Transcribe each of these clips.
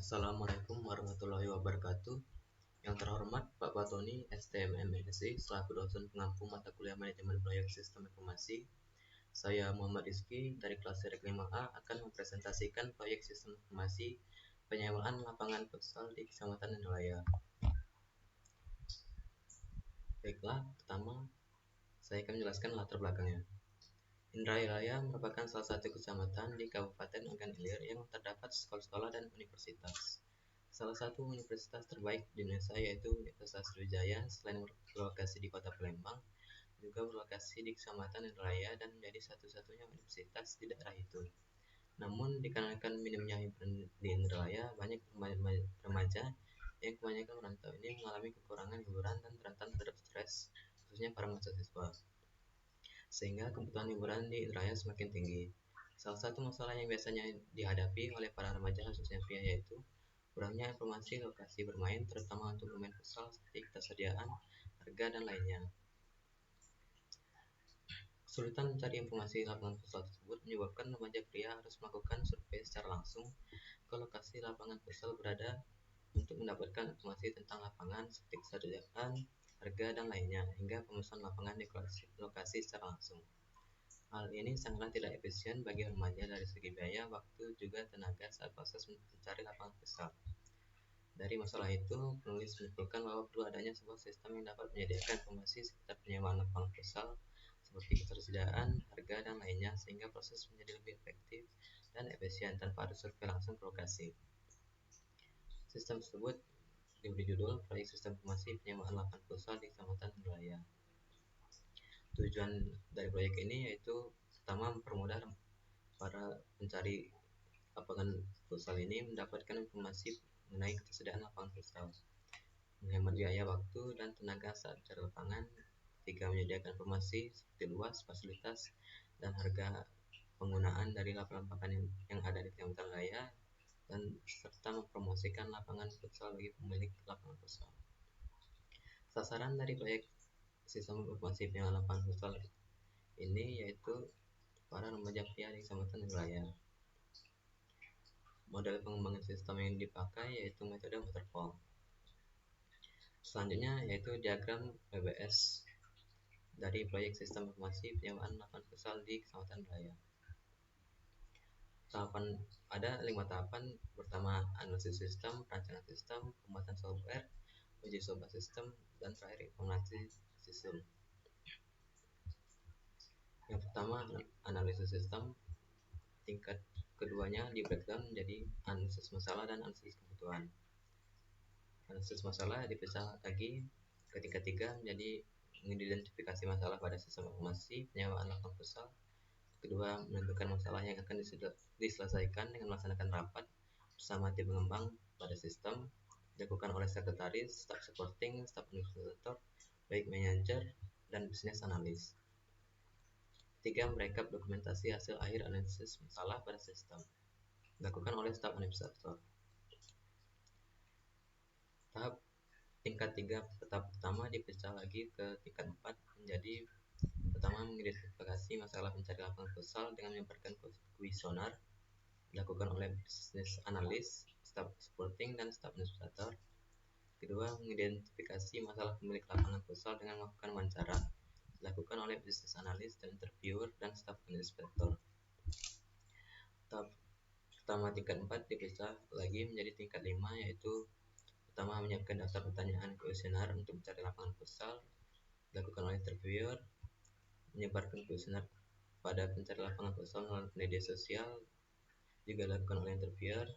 Assalamualaikum warahmatullahi wabarakatuh. Yang terhormat Pak Batoni, STM MSI, selaku dosen pengampu mata kuliah Manajemen Proyek Sistem Informasi. Saya Muhammad Rizky dari kelas Serik 5A akan mempresentasikan proyek sistem informasi penyewaan lapangan futsal di Kecamatan Indralaya. Baiklah, pertama saya akan menjelaskan latar belakangnya. Indralaya merupakan salah satu kecamatan di Kabupaten Ogan Ilir yang terdapat sekolah-sekolah dan universitas. Salah satu universitas terbaik di Indonesia yaitu Universitas Sriwijaya, selain berlokasi di Kota Palembang, juga berlokasi di Kecamatan Indralaya dan menjadi satu-satunya universitas di daerah itu. Namun, dikarenakan minimnya hiburan di Indralaya, banyak remaja yang kebanyakan merantau ini mengalami kekurangan hiburan dan rentan terhadap stres, khususnya para mahasiswa. Sehingga kebutuhan hiburan di Indralaya semakin tinggi. Salah satu masalah yang biasanya dihadapi oleh para remaja khususnya pria yaitu kurangnya informasi lokasi bermain, terutama untuk bermain futsal seperti ketersediaan, harga, dan lainnya. Kesulitan mencari informasi lapangan futsal tersebut menyebabkan remaja pria harus melakukan survei secara langsung ke lokasi lapangan futsal berada untuk mendapatkan informasi tentang lapangan seperti ketersediaan, harga, dan lainnya, hingga pemesanan lapangan di lokasi secara langsung. Hal ini sangatlah tidak efisien bagi remaja dari segi biaya, waktu, juga tenaga saat proses mencari lapangan futsal. Dari masalah itu, penulis menyimpulkan bahwa perlu adanya sebuah sistem yang dapat menyediakan informasi sekitar penyewaan lapangan futsal seperti ketersediaan, harga, dan lainnya, sehingga proses menjadi lebih efektif dan efisien tanpa harus survei langsung ke lokasi. Sistem tersebut diberi judul Proyek Sistem Informasi Penyewaan Lapangan Futsal di Kecamatan Indralaya. Tujuan dari proyek ini yaitu pertama, mempermudah para pencari lapangan futsal ini mendapatkan informasi mengenai ketersediaan lapangan futsal, menghemat biaya, waktu, dan tenaga saat mencari lapangan. Tiga, menyediakan informasi seperti luas, fasilitas, dan harga penggunaan dari lapangan yang ada di Kecamatan Raya, dan serta mempromosikan lapangan futsal bagi pemilik lapangan futsal. Sasaran dari proyek sistem informasi penyewaan lapangan futsal ini yaitu para remaja pria di Kecamatan Raya. Model pengembangan sistem yang dipakai yaitu metode waterfall. Selanjutnya yaitu diagram PBS dari proyek sistem informasi penyewaan lapangan futsal di Kecamatan Raya. Ada 5 tahapan. Pertama, analisis sistem, perancangan sistem, pembuatan software, uji coba sistem, dan terakhir implementasi sistem. Yang pertama, analisis sistem. Tingkat keduanya di breakdown menjadi analisis masalah dan analisis kebutuhan. Analisis masalah dipecah lagi ke tingkat 3 menjadi mengidentifikasi masalah pada sistem informasi penyewaan lapangan futsal. Kedua, menentukan masalah yang akan diselesaikan dengan melaksanakan rapat bersama tim pengembang pada sistem, dilakukan oleh sekretaris, staf supporting, staf administrator, baik manajer, dan bisnis analis. Tiga, merekap dokumentasi hasil akhir analisis masalah pada sistem, dilakukan oleh staf administrator. Tahap tingkat 3 tahap pertama dipecah lagi ke tingkat 4 menjadi pertama, mengidentifikasi masalah pencari lapangan futsal dengan menyebarkan kuesioner, dilakukan oleh bisnis analis, staf supporting, dan staf administrator. Kedua, mengidentifikasi masalah pemilik lapangan futsal dengan melakukan wawancara, dilakukan oleh bisnis analis dan interviewer dan staf administrator. Tahap pertama tingkat 4 dipecah lagi menjadi tingkat 5 yaitu pertama, menyiapkan daftar pertanyaan kuesioner untuk mencari lapangan futsal, dilakukan oleh interviewer. Menyebarkan kuesioner pada pencari lapangan futsal melalui media sosial, juga dilakukan oleh interviewer.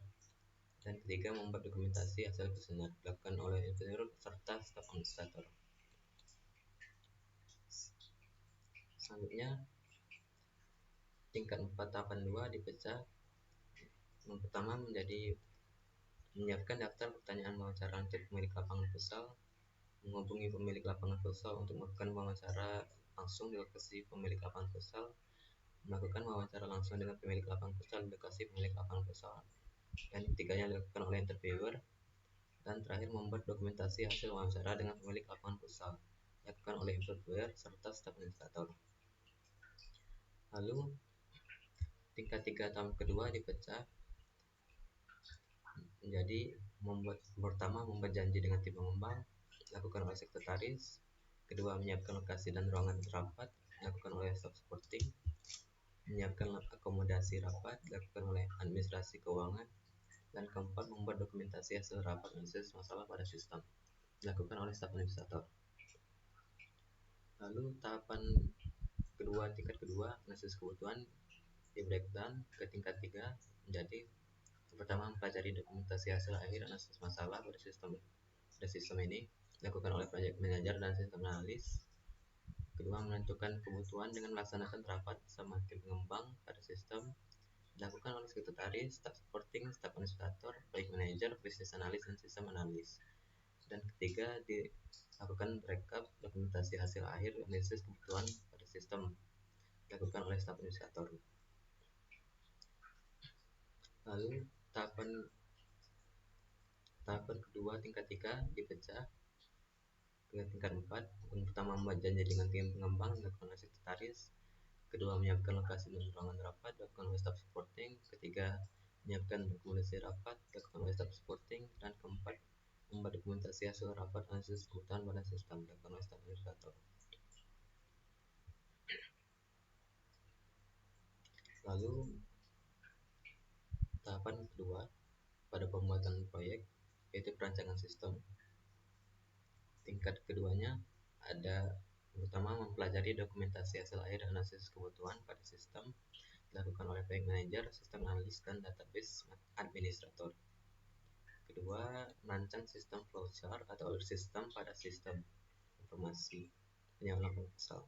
Dan ketiga, membuat dokumentasi hasil kuesioner, dilakukan oleh interviewer serta staf administrator. Selanjutnya, tingkat 4 tahapan 2 dipecah. Yang pertama menjadi menyiapkan daftar pertanyaan wawancara untuk pemilik lapangan futsal, menghubungi pemilik lapangan futsal untuk melakukan wawancara langsung di lokasi pemilik lapangan futsal, melakukan wawancara langsung dengan pemilik lapangan futsal di lokasi pemilik lapangan futsal, dan ketiganya dilakukan oleh interviewer. Dan terakhir, membuat dokumentasi hasil wawancara dengan pemilik lapangan futsal, dilakukan oleh interviewer serta staf administrator. Lalu tingkat 3 tahap kedua dipecah Jadi pertama membuat janji dengan tim pengembang, dilakukan oleh sekretaris. Kedua, menyiapkan lokasi dan ruangan rapat, dilakukan oleh staff supporting. Menyiapkan akomodasi rapat, dilakukan oleh administrasi keuangan. Dan keempat, membuat dokumentasi hasil rapat analisis masalah pada sistem, dilakukan oleh staf administrator. Lalu tahapan tingkat kedua, analisis kebutuhan di breakdown ke tingkat 3 menjadi: pertama, mempelajari dokumentasi hasil akhir analisis masalah pada sistem ini, dilakukan oleh project manager dan sistem analis. Kedua, menentukan kebutuhan dengan melaksanakan rapat sama tim pengembang pada sistem, dilakukan oleh sekretaris, staff supporting, staff administrator, project manager, business analyst, dan sistem analis. Dan ketiga, dilakukan backup dokumentasi hasil akhir analisis kebutuhan pada sistem, dilakukan oleh staff administrator. Lalu tahapan kedua tingkat 3 dipecah ke tingkat 4. Pertama, membuat janji dengan tim pengembang, dilakukan oleh sekretaris. Kedua, menyiapkan lokasi dan ruangan rapat, dilakukan oleh staff supporting. Ketiga, menyiapkan dokumentasi rapat, dilakukan oleh staff supporting. Dan keempat, membuat dokumentasi hasil rapat analisis kebutuhan pada sistem, dilakukan oleh staff administrator. Lalu tahapan kedua pada pembuatan proyek, yaitu perancangan sistem. Tingkat keduanya ada: pertama, mempelajari dokumentasi hasil akhir analisis kebutuhan pada sistem, dilakukan oleh project manager, sistem analis, dan database administrator. Kedua, merancang sistem flowchart atau alur sistem pada sistem informasi penyaluran pasal.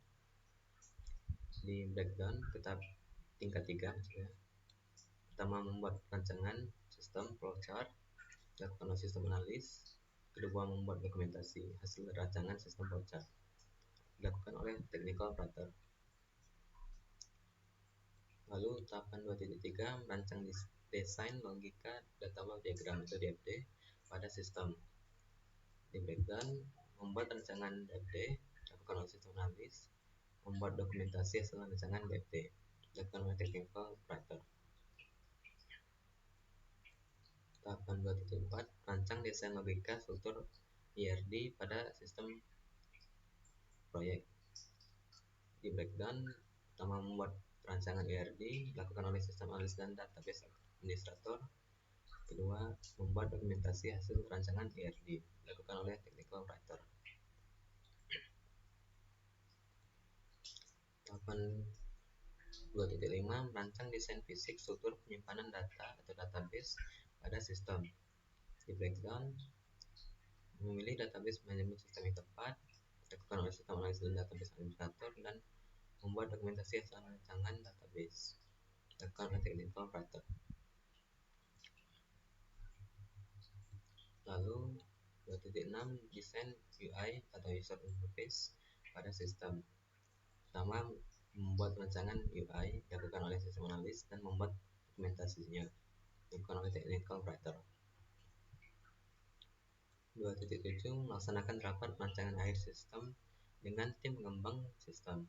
Di breakdown ke tingkat 3 maksudnya. Pertama, membuat rancangan sistem flowchart, dilakukan oleh sistem analis. Kedua, membuat dokumentasi hasil rancangan sistem flowchart, dilakukan oleh technical operator. Lalu tahapan 2.3, merancang desain logika data flow diagram atau DFD pada sistem. Di breakdown, membuat rancangan DFD, dilakukan oleh sistem analis. Membuat dokumentasi hasil rancangan DFD, dilakukan oleh technical operator. Tahapan 2.4, rancang desain logika struktur IRD pada sistem proyek. Di breakdown, pertama, membuat rancangan IRD, dilakukan oleh sistem analis dan database administrator. Kedua, membuat dokumentasi hasil rancangan IRD, dilakukan oleh technical operator. Tahapan 2.5, merancang desain fisik struktur penyimpanan data atau database pada sistem. Di breakdown, memilih database manajemen sistem yang tepat, dilakukan oleh sistem analis dan database administrator. Dan membuat dokumentasi hasil rancangan database, dilakukan oleh technical operator. Lalu 2.6, desain UI atau user interface pada sistem. Pertama, membuat rancangan UI, dilakukan oleh sistem analis, dan membuat dokumentasinya, dilakukan oleh technical operator. 2.7, melaksanakan rapat rancangan akhir sistem dengan tim pengembang sistem.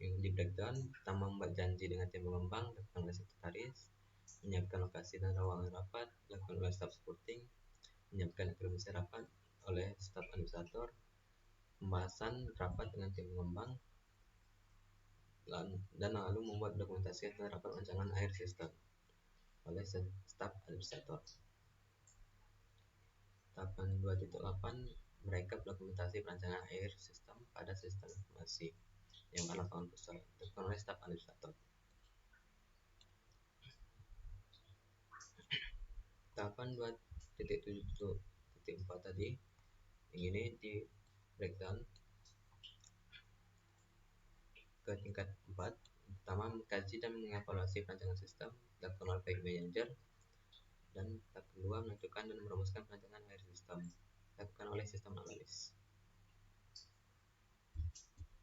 Di breakdown, pertama, membuat janji dengan tim pengembang, dilakukan oleh sekretaris. Menyiapkan lokasi dan ruangan rapat, dilakukan oleh staff supporting. Menyiapkan akomodasi rapat oleh staff administrator. Pembahasan rapat dengan tim pengembang, dan lalu membuat dokumentasi hasil rapat rancangan akhir sistem oleh staff administrator. Tahapan 2.8, merekap dokumentasi perancangan akhir sistem pada sistem informasi yang lapangan pusat, dilakukan oleh staff administrator. Tahapan 2.7.4 tadi, yang ini di breakdown ke tingkat 4. Pertama, mengkaji dan mengevaluasi perancangan sistem, dilakukan oleh project manager. Dan tahap kedua, menentukan dan merumuskan perancangan akhir sistem, dilakukan oleh sistem analis.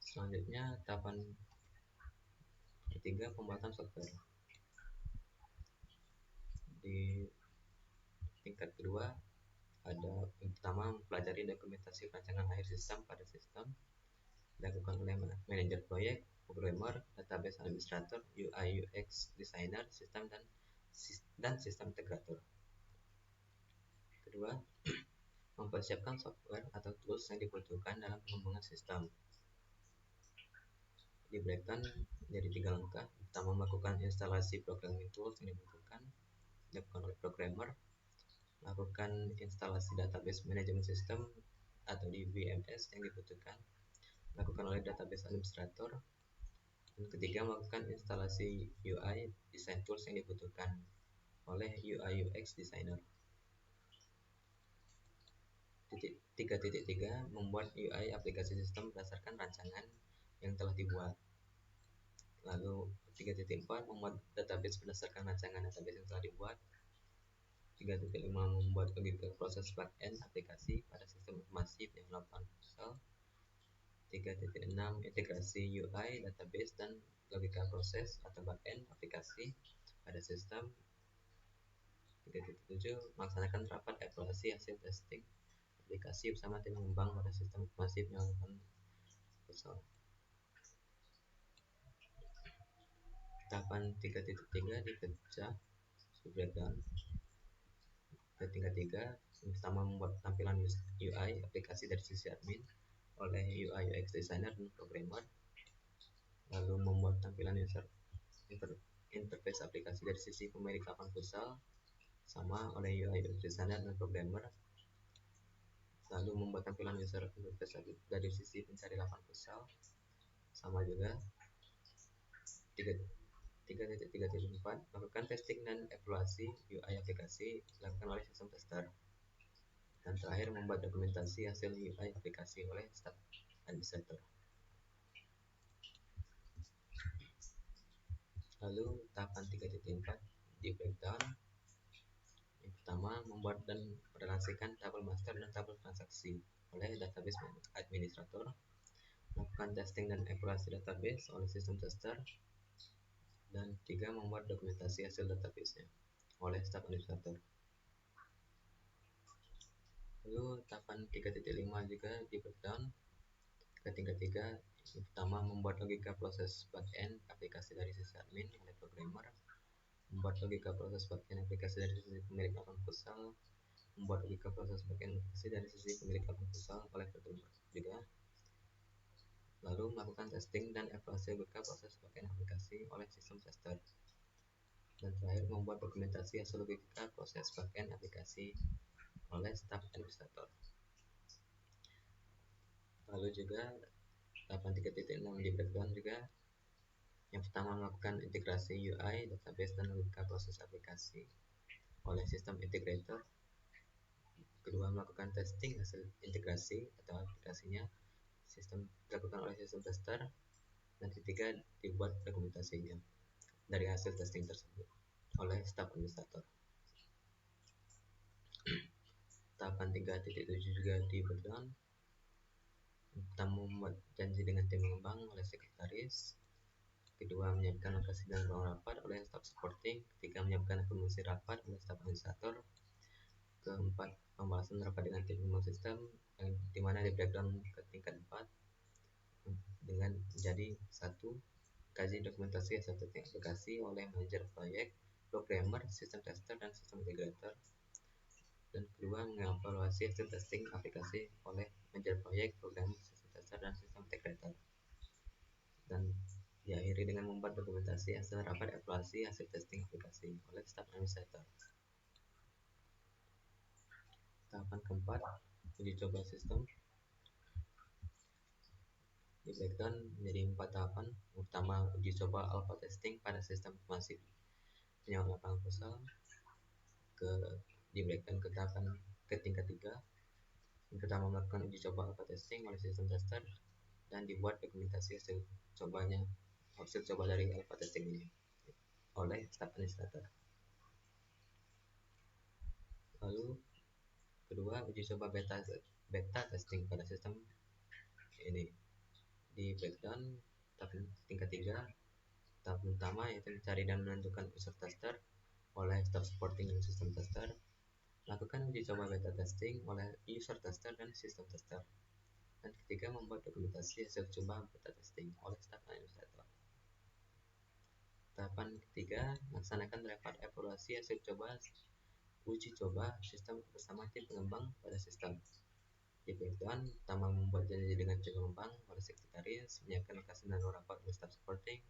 Selanjutnya, tahapan ketiga, pembuatan software. Di tingkat kedua ada yang pertama, mempelajari dokumentasi perancangan akhir sistem pada sistem, dilakukan oleh manajer proyek, programmer, database administrator, UI UX designer, sistem dan sistem integrator. Kedua, mempersiapkan software atau tools yang dibutuhkan dalam pengembangan sistem. Di breakdown jadi 3 langkah. Pertama, melakukan instalasi programming tools yang dibutuhkan oleh programmer, melakukan instalasi database management system atau DBMS yang dibutuhkan dilakukan oleh database administrator. Dan ketiga, melakukan instalasi UI design tools yang dibutuhkan oleh UI UX designer. 3.3 membuat UI aplikasi sistem berdasarkan rancangan yang telah dibuat. Lalu 3.4 membuat database berdasarkan rancangan database yang telah dibuat. 3.5 membuat logika proses backend aplikasi pada sistem informasi pengelolaan pusat. 3.6 integrasi UI database dan logika proses atau backend aplikasi pada sistem. 3.7 melaksanakan rapat evaluasi hasil testing aplikasi bersama tim pengembang pada sistem informasi pengelolaan pusat. Tahapan 3.3 dikerja di breakdown. 3.3 pertama, membuat tampilan UI aplikasi dari sisi admin oleh UI UX designer dan programmer. Lalu membuat tampilan interface aplikasi dari sisi pemilik lapangan futsal sama oleh UI UX designer dan programmer. Lalu membuat tampilan user interface dari sisi pencari lapangan futsal sama juga. 3.3.4 melakukan testing dan evaluasi UI aplikasi dilakukan oleh sistem tester. Dan terakhir, membuat dokumentasi hasil UI aplikasi oleh staf administrator. Lalu tahapan 3.4 di breakdown. Yang pertama, membuat dan merelasikan tabel master dan tabel transaksi oleh database administrator. Melakukan testing dan evaluasi database oleh sistem tester. Dan 3, membuat dokumentasi hasil database-nya oleh staf administrator. Lalu tahapan 3.5 juga di breakdown. 3.3 yang pertama, membuat logika proses backend aplikasi dari sisi admin oleh programmer. Membuat logika proses backend aplikasi dari sisi pemilik akun futsal. Membuat logika proses backend aplikasi dari sisi pemilik akun futsal oleh programmer juga. Lalu melakukan testing dan evaluasi logika proses backend aplikasi oleh sistem tester. Dan terakhir, membuat dokumentasi hasil logika proses backend aplikasi oleh staf administrator. Lalu juga tahapan 3.6 di breakdown juga. Yang pertama, melakukan integrasi UI database dan logika proses aplikasi oleh sistem integrator. Kedua, melakukan testing hasil integrasi atau aplikasinya dilakukan oleh sistem tester. Dan ketiga, dibuat dokumentasinya dari hasil testing tersebut oleh staf administrator. Tahapan 3.7 juga di breakdown. Pertama, membuat janji dengan tim pengembang oleh sekretaris. Kedua, menyiapkan lokasi dan ruang rapat oleh staf supporting. Ketiga, menyiapkan informasi rapat oleh staf administrator. Keempat, pembahasan rapat dengan tim pengembang sistem yang dimana di breakdown ke tingkat 4 dengan menjadi 1. Kaji dokumentasi hasil testing aplikasi oleh manajer proyek, programmer, sistem tester, dan sistem integrator. Dan kedua, mengevaluasi hasil testing aplikasi oleh manajer proyek, programmer, sistem tester, dan sistem integrator. Dan diakhiri dengan membuat dokumentasi hasil rapat evaluasi hasil testing aplikasi oleh staf administrator. Tahapan keempat, uji coba sistem. Di breakdown menjadi 4 tahapan. Yang pertama, uji coba alpha testing pada sistem informasi penyewa lapangan futsal. Di breakdown ke tahapan ke tingkat 3. Yang pertama, melakukan uji coba alpha testing oleh sistem tester dan dibuat dokumentasi hasil coba dari alpha testing ini oleh staf administrator. Lalu kedua, uji coba beta testing pada sistem ini. Di breakdown tingkat 3, tahap pertama yaitu mencari dan menentukan user tester oleh staf supporting dan sistem tester. Lakukan uji coba beta testing oleh user tester dan sistem tester. Dan ketiga, membuat dokumentasi hasil coba beta testing oleh staf administrator. Tahapan ketiga, melaksanakan rapat evaluasi hasil coba Uji coba sistem bersama tim pengembang pada sistem. Di breakdown, pertama membuat janji dengan tim pengembang oleh sekretaris, menyiapkan lokasi dan rapat oleh staff supporting,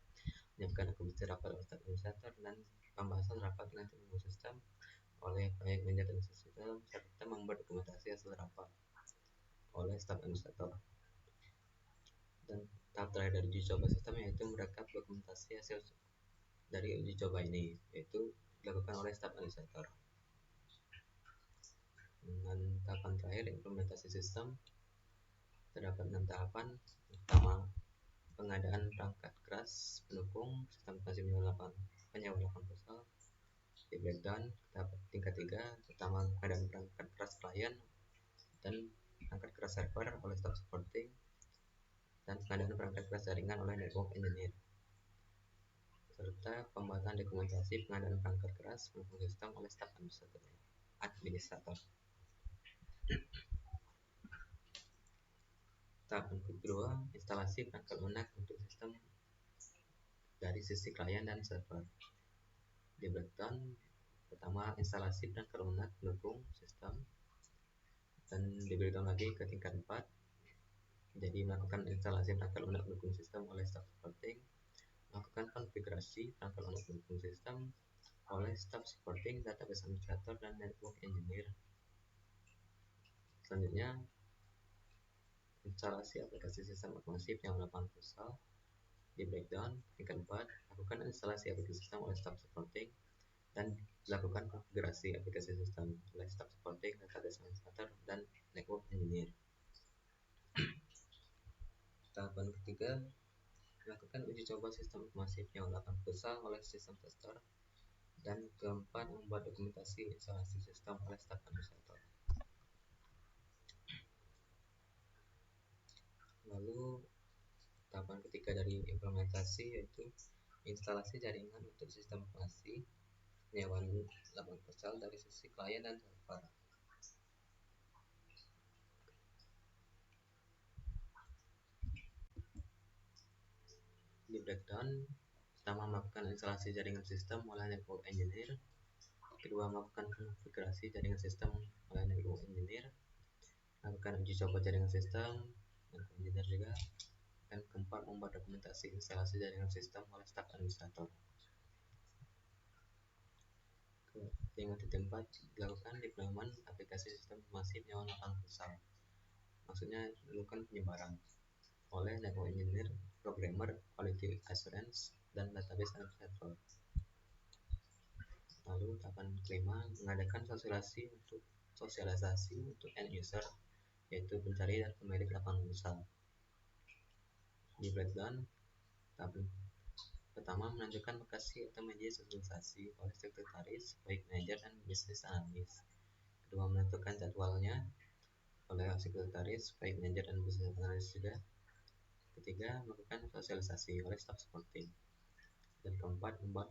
menyiapkan komite rapat oleh staff administrator, dan pembahasan rapat dengan tim pengembang sistem oleh proyek manajer dan sistem, serta membuat dokumentasi hasil rapat oleh staff administrator. Dan tahap terakhir dari uji coba sistem yaitu merekap dokumentasi hasil dari uji coba ini, yaitu dilakukan oleh staf administrator. Dengan tahapan terakhir implementasi sistem, terdapat 6 tahapan. Pertama, pengadaan perangkat keras pendukung sistem operasi penyewaan lapangan futsal. Di breakdown tahap tingkat 3, pertama pengadaan perangkat keras klien dan perangkat keras server oleh staff supporting, dan pengadaan perangkat keras jaringan oleh network engineer, serta pembuatan dokumentasi pengadaan perangkat keras pendukung sistem oleh staf administrator. Tahapan kedua, instalasi perangkat lunak untuk sistem dari sisi klien dan server. Di breakdown, pertama instalasi perangkat lunak pendukung sistem, dan di breakdown lagi ke tingkat 4, jadi melakukan instalasi perangkat lunak pendukung sistem oleh staff supporting, melakukan konfigurasi perangkat lunak pendukung sistem oleh staff supporting, database administrator, dan network engineer. Selanjutnya, instalasi aplikasi sistem otomasi penyewaan lapangan futsal. Di breakdown tingkat 4, lakukan instalasi aplikasi sistem oleh staff supporting dan dilakukan konfigurasi aplikasi sistem oleh staff supporting, database administrator, dan network engineer. Tahapan ketiga, lakukan uji coba sistem otomasi penyewaan lapangan futsal oleh sistem tester. Dan keempat, membuat dokumentasi instalasi sistem oleh staff administrator. Lalu tahapan ketiga dari implementasi yaitu instalasi jaringan untuk sistem operasi penyewaan lapangan futsal dari sisi klien dan server. Di breakdown, pertama melakukan instalasi jaringan sistem oleh network engineer, kedua melakukan konfigurasi jaringan sistem oleh network engineer, melakukan uji coba jaringan sistem network engineer juga, dan keempat membuat dokumentasi instalasi jaringan sistem oleh staf administrator. Ke 5.4, dilakukan deployment aplikasi sistem informasi penyewaan lapangan futsal. Maksudnya dilakukan penyebaran oleh network engineer, programmer, quality assurance, dan database administrator. Lalu tahapan kelima, mengadakan sosialisasi untuk end user, yaitu pencari dan pemilik lapangan futsal. Di breakdown, tahapan pertama menunjukkan lokasi atau media sosialisasi oleh sekretaris, baik manajer dan bisnis analis. Kedua, menentukan jadwalnya oleh sekretaris, baik manajer dan bisnis analis juga. Ketiga, melakukan sosialisasi oleh staff supporting. Dan keempat, membuat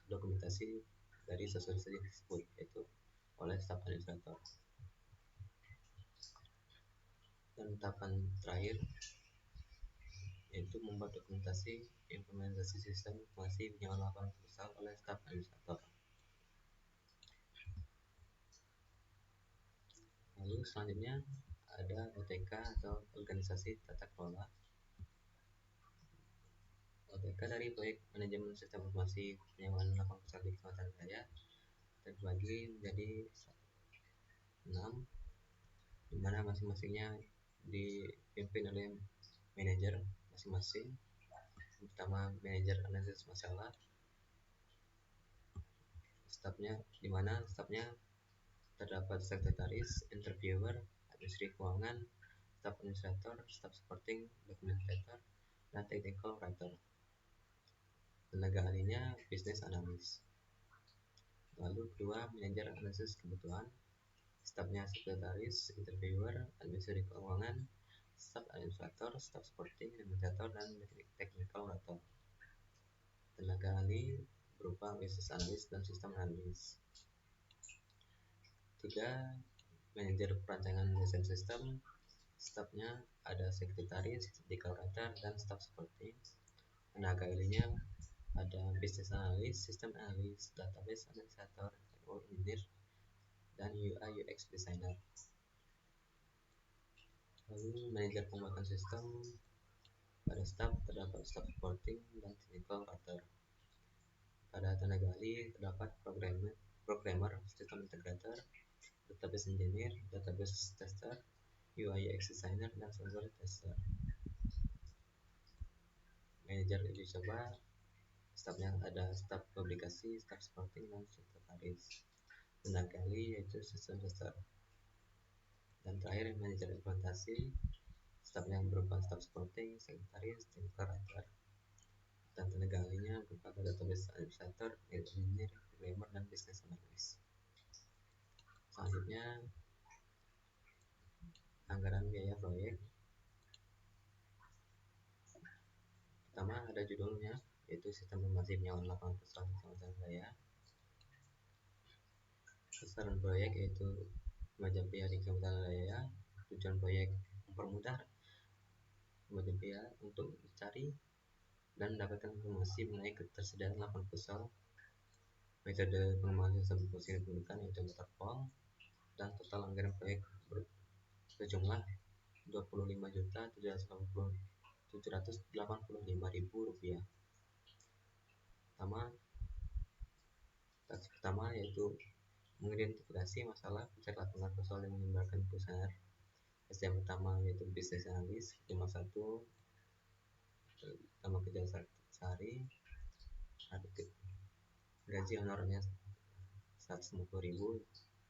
dokumentasi dari sosialisasi tersebut, yaitu oleh staff administrator. Dan tahapan terakhir yaitu membuat dokumentasi implementasi sistem informasi penyewaan lapangan futsal oleh staff administrator. Lalu selanjutnya ada OTK atau organisasi tata kelola. OTK dari proyek manajemen sistem informasi penyewaan lapangan futsal di Kecamatan Raya terbagi menjadi 6, di mana masing-masingnya dipimpin oleh manajer masing-masing. Pertama, manajer analisis masalah, stafnya, di mana stafnya terdapat sekretaris, interviewer, administrasi keuangan, staf administrator, staf supporting, documentator, dan technical writer. Tenaga ahlinya business analyst. Lalu kedua, manajer analisis kebutuhan, stafnya sekretaris, interviewer, administrasi keuangan, staf administrator, staf supporting, documentator, dan technical writer. Tenaga ahli berupa business analyst dan sistem analis. 3, manajer perancangan desain sistem, stafnya ada sekretaris, technical writer, dan staf supporting. Tenaga ahlinya ada business analyst, system analyst, database administrator, network engineer, UX designer. Lalu manajer pembuatan sistem. Pada staf terdapat staf supporting dan technical writer. Pada tenaga ahli terdapat programmer, system integrator, database engineer, database tester, UI UX designer, dan software tester. Manajer uji coba, stafnya ada staf publikasi, staf supporting, dan sekretaris. Tenaga ahli yaitu sistem tester. Dan terakhir manajer implementasi, stafnya berupa staf supporting, sekretaris, technical writer. Dan tenaga ahlinya berupa database administrator, engineer, programmer, dan business analyst. Selanjutnya anggaran biaya proyek. Pertama ada judulnya, yaitu sistem informasi penyaluran lapangan pekerjaan Kecamatan Raya. Sasaran proyek yaitu remaja pria di Kecamatan Raya. Tujuan proyek mempermudah remaja pria untuk mencari dan mendapatkan informasi mengenai ketersediaan lapangan futsal, metode pengembangan sistem informasi pendidikan yaitu waterfall, dan total anggaran proyek berjumlah Rp25.785.000. Task pertama yaitu mengidentifikasi masalah pencari lapangan futsal yang menimbulkan kerusakan. SDM pertama yaitu business analyst 51 tambah kerja sehari, gaji honornya 150.000,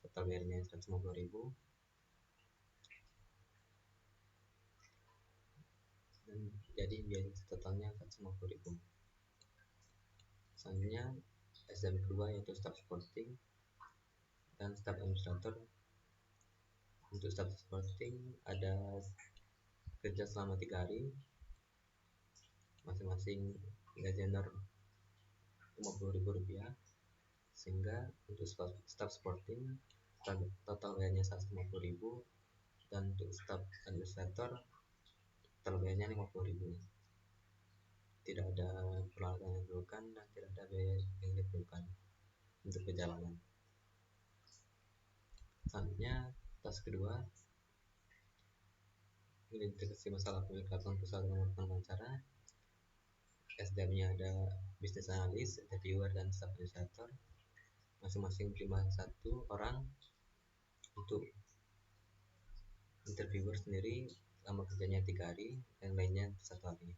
total bayarnya 150.000, dan jadi biaya totalnya 150.000. Selanjutnya SDM kedua yaitu staff supporting dan staff administrator. Untuk staff supporting ada kerja selama 3 hari, masing-masing gaji honor Rp50.000, sehingga untuk staff supporting total bayarnya 150.000, dan untuk staff administrator total bayarnya 50.000. Tidak ada peralatan yang diperlukan dan tidak ada biaya yang diperlukan untuk perjalanan. Selanjutnya task kedua, identifikasi masalah pemilik lapangan futsal dengan menggunakan cara. SDM-nya ada business analyst, interviewer, dan staff administrator. Masing-masing cuma 1 orang. Untuk interviewer sendiri lama kerjanya 3 hari, yang lainnya 1 hari.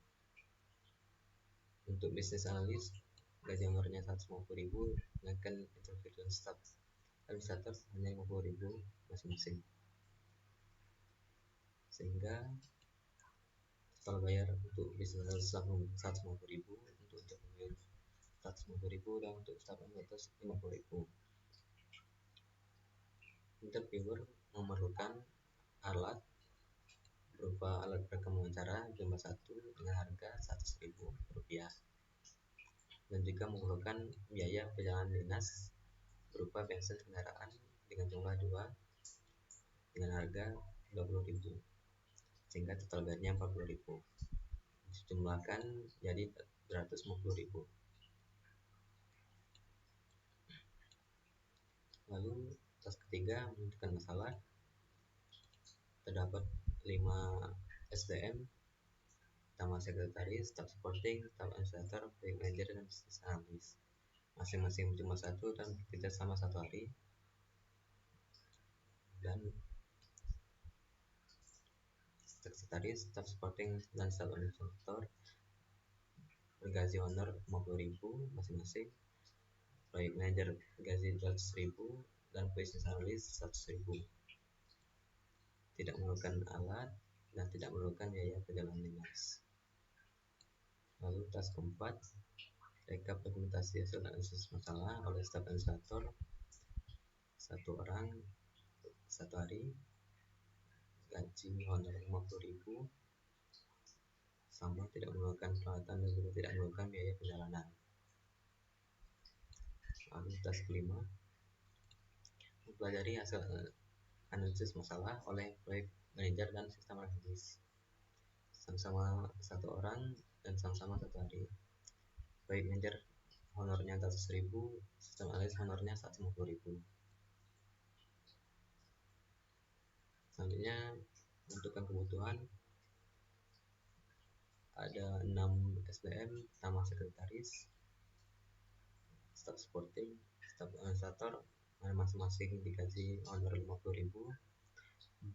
Untuk business analyst gaji honornya 150.000, sedangkan interviewer dan staff administrator hanya 50.000 masing-masing, sehingga total bayar untuk business analyst 150.000, untuk interviewer 150.000, dan untuk staff administrator 50.000. Interviewer memerlukan alat berupa alat perekam wawancara jumlah 1 dengan harga Rp100.000, dan juga memerlukan biaya perjalanan dinas berupa bensin kendaraan dengan jumlah 2 dengan harga Rp20.000, sehingga total bayarnya Rp40.000. Dijumlahkan jadi Rp250.000. Lalu task ketiga, menentukan masalah. Terdapat 5 SDM, pertama sekretaris, staff supporting, staff administrator, project manager, dan business analyst. Masing-masing cuma 1 dan bekerja sama 1 hari. Dan sekretaris, staff supporting, dan staff administrator bergaji honor Rp50.000 masing-masing. Project manager gaji Rp100.000, dan business analyst Rp100.000. Tidak memerlukan alat dan tidak memerlukan biaya perjalanan dinas. Lalu task keempat, rekap dokumentasi hasil analisis masalah oleh staf administrator 1 orang 1 hari, gaji honor Rp50.000, sama tidak memerlukan peralatan dan juga tidak memerlukan biaya perjalanan. Lalu task kelima, mempelajari hasil analisis masalah oleh project manager dan sistem analis, sama-sama 1 orang dan sama-sama 1 hari. Project manager honornya Rp100.000, sistem analis honornya Rp150.000. Selanjutnya menentukan kebutuhan, ada 6 SDM, pertama sekretaris, staf supporting, staf administrator, masing-masing digaji honor 50.000,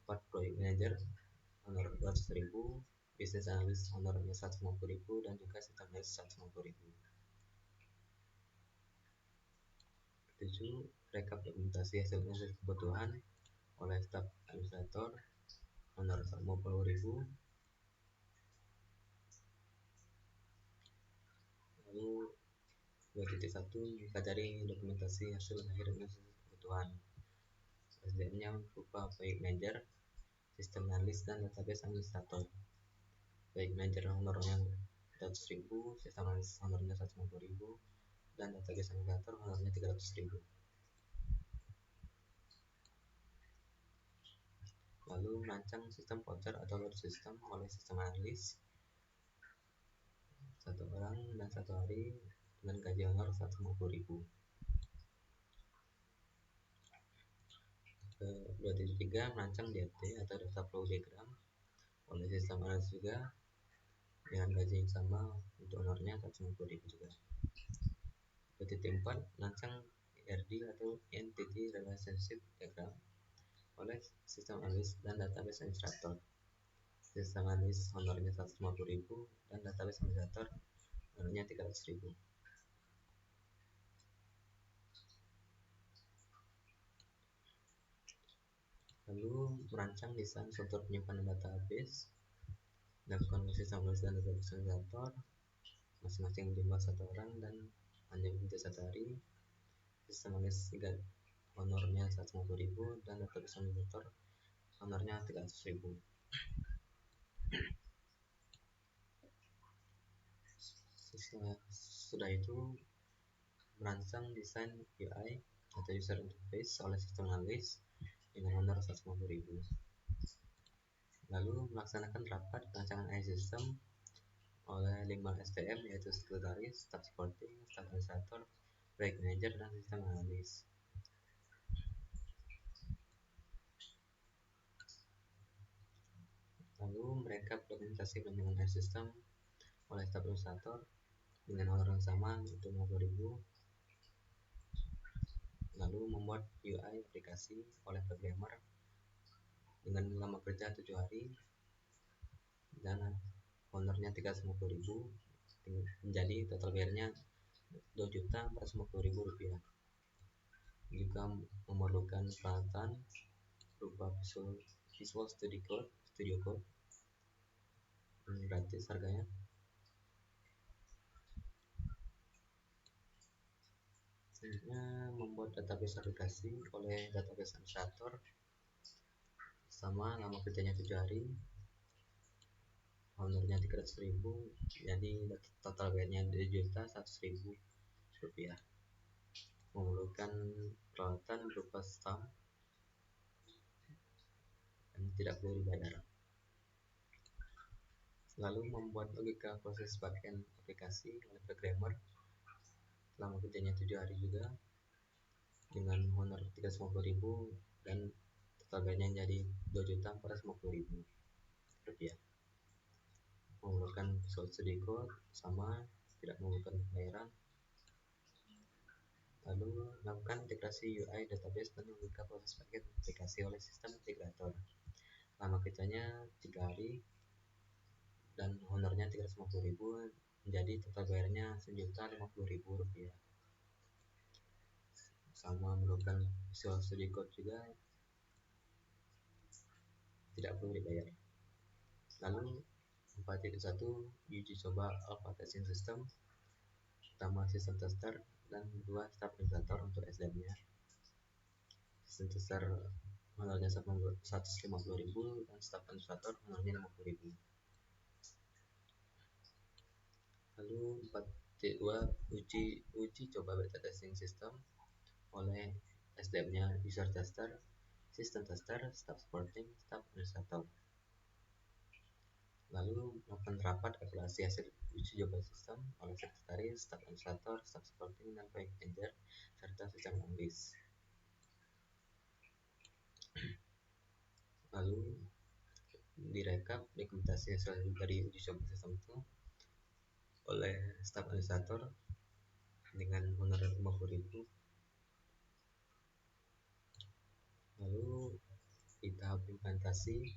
4 project manager honor 200.000, business analyst honornya 150.000, dan juga sistem analyst 150.000. 7. Rekap dokumentasi hasil analisis kebutuhan oleh staf administrator honor 50.000. Lalu 2.1 mempelajari dokumentasi hasil akhir analisis kebutuhan. SDM-nya berupa project manager, sistem analis, dan database administrator. Project manager honornya 100.000, sistem analis honornya 150.000, dan database administrator honornya 300.000. Lalu merancang sistem voucher atau load system oleh sistem analis 1 orang dan 1 hari dengan gaji honor 150.000. 2.3 merancang DFT atau data flow diagram oleh sistem analis juga dengan gaji yang sama, untuk honornya 150.000 juga. 2.4 merancang ERD atau Entity Relationship Diagram oleh sistem analis dan database administrator. Sistem analis honornya 150.000 dan database administrator honornya 300.000. Lalu merancang desain struktur penyimpanan database dilakukan oleh sistem analis dan database administrator, masing-masing jumlah 1 orang dan hanya bekerja 1 hari. Sistem analis honornya 150.000 dan database administrator honornya 300.000. Setelah itu merancang desain UI atau user interface oleh sistem analis dengan honor 150.000. Lalu melaksanakan rapat perancangan AI system oleh 5 STM, yaitu sekretaris, staff supporting, staff administrator, project manager, dan sistem analis. Lalu merekap dokumentasi perancangan AI system oleh staff administrator dengan honor yang sama, yaitu 50.000. Lalu membuat UI aplikasi oleh programmer dengan lama kerja 7 hari dan honornya 350.000, menjadi total bayarnya 2.450.000 rupiah. Juga memerlukan peralatan berupa Visual Studio Code gratis harganya. Selanjutnya membuat database aplikasi oleh database administrator sama lama kerjanya 7 hari, honornya 300.000, jadi total bayarnya 2.100.000 rupiah. Memerlukan peralatan berupa stamp dan tidak perlu dibayar. Lalu membuat logika proses bagian aplikasi oleh programmer selama kerjanya 7 hari juga dengan honor 350.000 dan total bayarnya jadi 2.450.000 rupiah. Memerlukan Visual Studio Code sama, tidak memerlukan pembayaran. Lalu melakukan integrasi UI database dan logika proses bagian aplikasi oleh sistem integrator. Lama kerjanya 3 hari dan honornya 350.000, menjadi total bayarnya 1.050.000 rupiah. Sama memerlukan Visual Studio Code juga, tidak perlu dibayar. Lalu 4.1 uji coba alpha testing system, pertama sistem tester dan 2 staff administrator untuk SDM-nya. Sistem tester honornya 150.000 dan staff administrator honornya 50.000. Lalu 4.2 uji coba beta testing system oleh SDM-nya user tester, system tester, staff supporting, staff administrator. Lalu melakukan rapat evaluasi hasil uji coba sistem oleh sekretaris, staff administrator, staff supporting, dan project manager serta sistem analis. Lalu direkap dokumentasi hasil dari uji coba sistem itu oleh staf administrator dengan honorer 50.000. Lalu di tahap implementasi,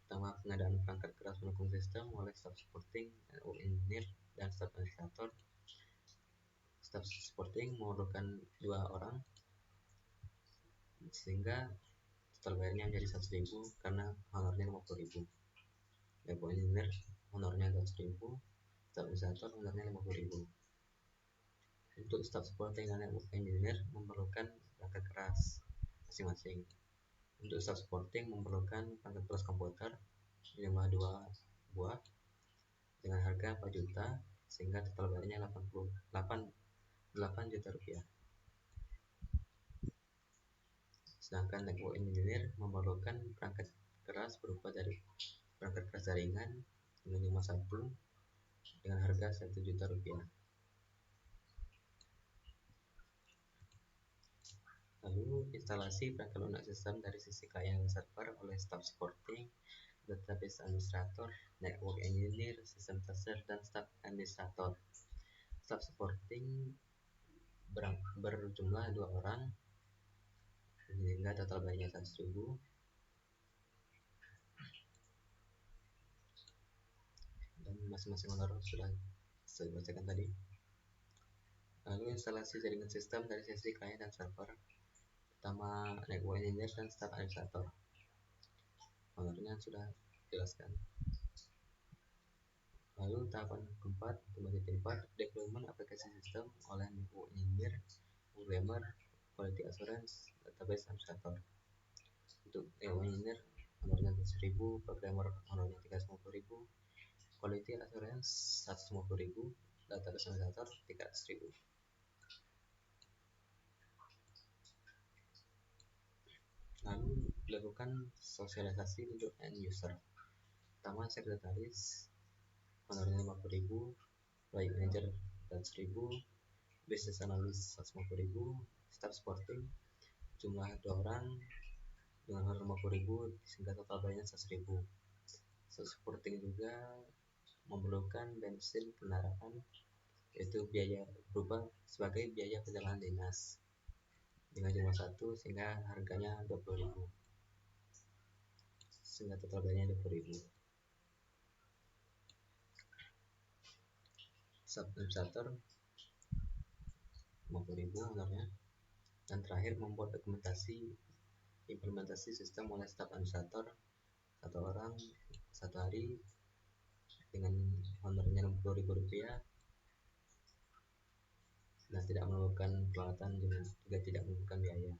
pertama pengadaan perangkat keras pendukung sistem oleh staf supporting, network engineer, dan staf administrator. Staf supporting memerlukan 2 orang, sehingga total bayarnya menjadi 100.000 karena honornya 50.000. Network engineer honornya 200.000, staf administrator honornya 50.000. Untuk staf supporting dan network engineer memerlukan perangkat keras masing-masing. Untuk staf supporting memerlukan perangkat keras komputer jumlah 2 buah dengan harga 4 juta, sehingga total bayarnya 8 juta rupiah. Sedangkan network engineer memerlukan perangkat keras berupa dari perangkat keras jaringan dengan jumlah 1 dengan harga 1 juta rupiah. Lalu instalasi perangkat lunak sistem dari sisi klien dan server oleh staf supporting, database administrator, network engineer, sistem tester, dan staf administrator. Staf supporting berjumlah 2 orang sehingga total bayarnya 100.000. Dan masing-masing honor sudah saya bacakan tadi. Lalu instalasi jaringan sistem dari sisi klien dan server, pertama network engineer dan staf administrator, honornya sudah jelaskan. Lalu tahapan keempat, development aplikasi sistem oleh network engineer, programmer, quality assurance, database administrator. Untuk network engineer honornya 100.000, programmer honornya 350.000, quality assurance 150.000, database administrator 300.000. Lalu dilakukan sosialisasi untuk end user. Pertama sekretaris honornya 50.000, project manager 100.000, business analyst 150.000, staff supporting jumlah 2 orang dengan honor 50.000 sehingga total bayarnya 100.000. Staff supporting juga memerlukan bensin kendaraan, yaitu biaya berubah sebagai biaya perjalanan dinas dengan jumlah 1 sehingga harganya 20.000 sehingga total bayarnya 20.000. Staf administrator 50.000 honornya. Dan terakhir membuat dokumentasi implementasi sistem oleh staf administrator 1 orang 1 hari dengan honornya 60.000 rupiah dan tidak memerlukan peralatan juga tidak memerlukan biaya,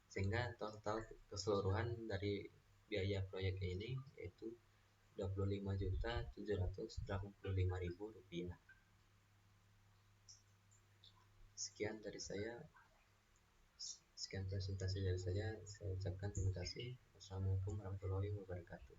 sehingga total keseluruhan dari biaya proyek ini yaitu 25.785.000 rupiah. Sekian dari saya. Sekian presentasi dari saya ucapkan terima kasih. Wassalamualaikum warahmatullahi wabarakatuh.